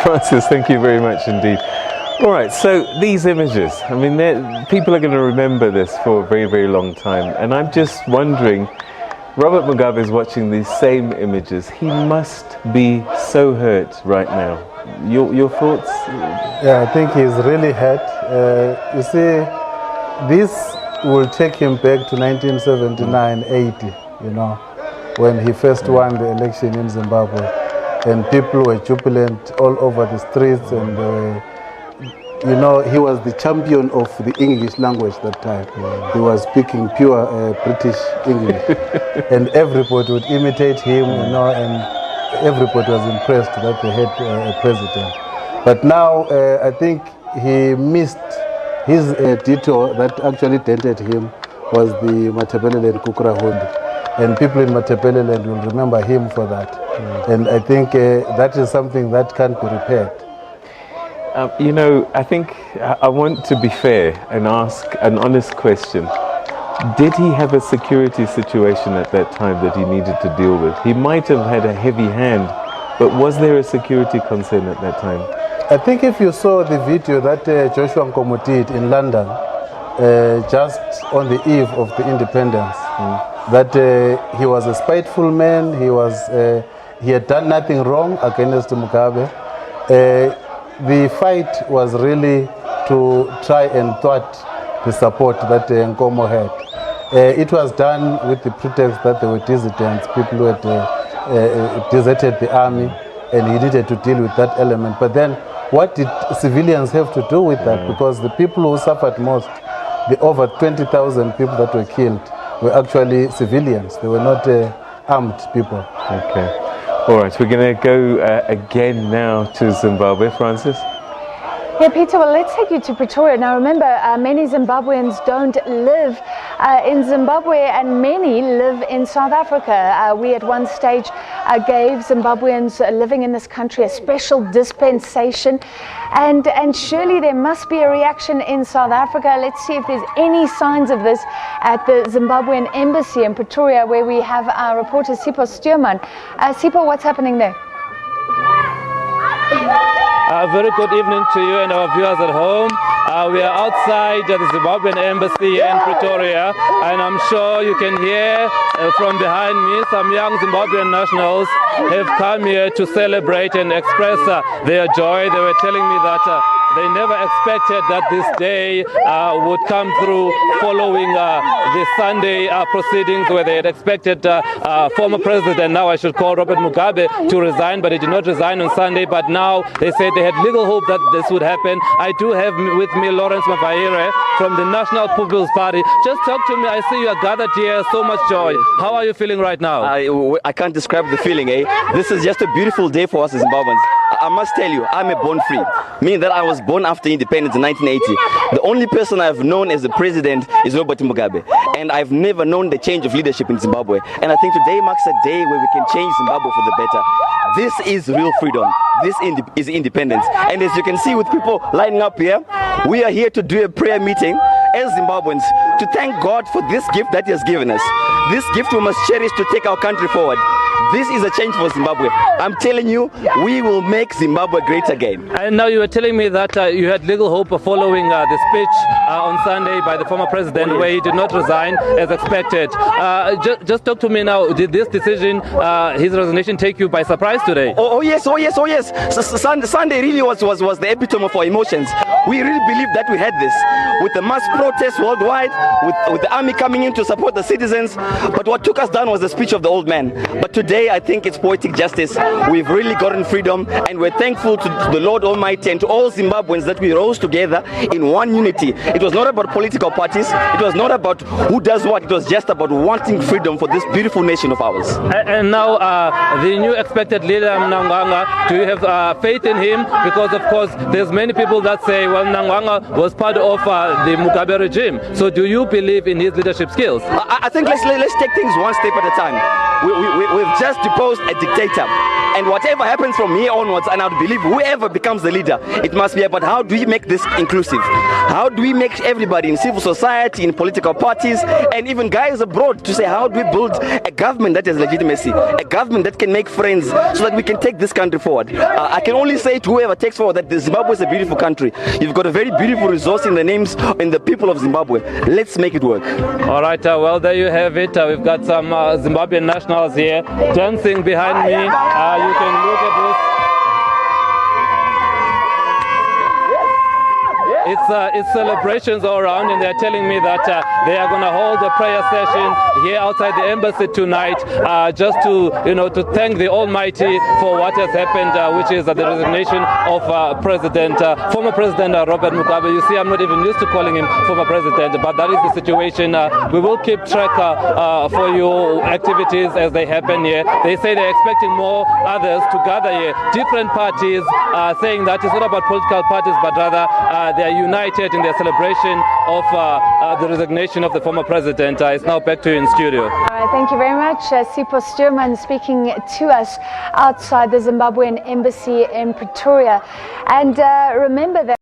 Francis, thank you very much indeed. All right, so these images, I mean, people are going to remember this for a very, very long time. And I'm just wondering, Robert Mugabe is watching these same images. He must be so hurt right now. Your thoughts? Yeah, I think he's really hurt. You see, this will take him back to 1979-80, you know, when he first won the election in Zimbabwe. And people were jubilant all over the streets, and you know, he was the champion of the English language that time. He was speaking pure British English, and everybody would imitate him, you know, and everybody was impressed that they had a president. But now I think he missed his detour that actually dented him was the Matabeleland Kukrahundi, and people in Matabeleland will remember him for that. And I think that is something that can't be repaired. You know, I think I want to be fair and ask an honest question. Did he have a security situation at that time that he needed to deal with? He might have had a heavy hand, but was there a security concern at that time? I think if you saw the video that Joshua Nkomo did in London, just on the eve of the independence, that he was a spiteful man, he had done nothing wrong against Mugabe. The fight was really to try and thwart the support that Nkomo had. It was done with the pretext that there were dissidents, people who had deserted the army, and he needed to deal with that element. But then what did civilians have to do with that? Because the people who suffered most, the over 20,000 people that were killed, were actually civilians. They were not armed people. Okay. All right, we're going to go again now to Zimbabwe. Francis? Yeah, Peter, well, let's take you to Pretoria. Now, remember, many Zimbabweans don't live in Zimbabwe, and many live in South Africa. We at one stage gave Zimbabweans living in this country a special dispensation, and surely there must be a reaction in South Africa. Let's see if there's any signs of this at the Zimbabwean embassy in Pretoria, where we have our reporter Sipho Stuurman. Sipho, what's happening there? A very good evening to you and our viewers at home. We are outside the Zimbabwean embassy in Pretoria, and I'm sure you can hear from behind me some young Zimbabwean nationals have come here to celebrate and express their joy. They were telling me that they never expected that this day would come through following the Sunday proceedings, where they had expected former president, now I should call Robert Mugabe, to resign, but he did not resign on Sunday. But now they said they had little hope that this would happen. I do have with me Lawrence Mavaire from the National People's Party. Just talk to me. I see you are gathered here, so much joy. How are you feeling right now? I can't describe the feeling, eh? This is just a beautiful day for us as Zimbabweans. I must tell you, I'm a born free, meaning that I was born after independence in 1980. The only person I've known as the president is Robert Mugabe, and I've never known the change of leadership in Zimbabwe. And I think today marks a day where we can change Zimbabwe for the better. This is real freedom. This is independence. And as you can see with people lining up here, we are here to do a prayer meeting as Zimbabweans to thank God for this gift that He has given us. This gift we must cherish to take our country forward. This is a change for Zimbabwe. I'm telling you, we will make Zimbabwe great again. And now you were telling me that you had little hope of following the speech on Sunday by the former president, where he did not resign as expected. Just talk to me now. Did this decision, his resignation, take you by surprise today? Oh yes. Sunday really was the epitome of our emotions. We really believed that we had this. With the mass protests worldwide, with the army coming in to support the citizens. But what took us down was the speech of the old man. But today, I think it's poetic justice. We've really gotten freedom, and we're thankful to the Lord Almighty and to all Zimbabweans that we rose together in one unity. It was not about political parties. It was not about who does what. It was just about wanting freedom for this beautiful nation of ours. And now, the new expected leader, Mnangagwa, do you have faith in him? Because, of course, there's many people that say, well, Mnangagwa was part of the Mugabe regime. So do you believe in his leadership skills? I think let's take things one step at a time. We've just deposed a dictator. And whatever happens from here onwards, and I would believe whoever becomes the leader, it must be about how do we make this inclusive? How do we make everybody in civil society, in political parties, and even guys abroad to say how do we build a government that has legitimacy, a government that can make friends so that we can take this country forward. I can only say to whoever takes forward that Zimbabwe is a beautiful country. You've got a very beautiful resource in the names in the people of Zimbabwe. Let's make it work. All right, well, there you have it. We've got some Zimbabwean nationals here dancing behind me. You can look at this. It's celebrations all around, and they're telling me that they are going to hold a prayer session here outside the embassy tonight, just to thank the Almighty for what has happened, which is the resignation of former President Robert Mugabe. You see, I'm not even used to calling him former president, but that is the situation. We will keep track for you activities as they happen here. They say they're expecting more others to gather here. Different parties saying that it's not about political parties, but rather they are united in their celebration of the resignation of the former president. It's now back to you in studio. All right, thank you very much. Sipho Stuurman speaking to us outside the Zimbabwean embassy in Pretoria. And remember that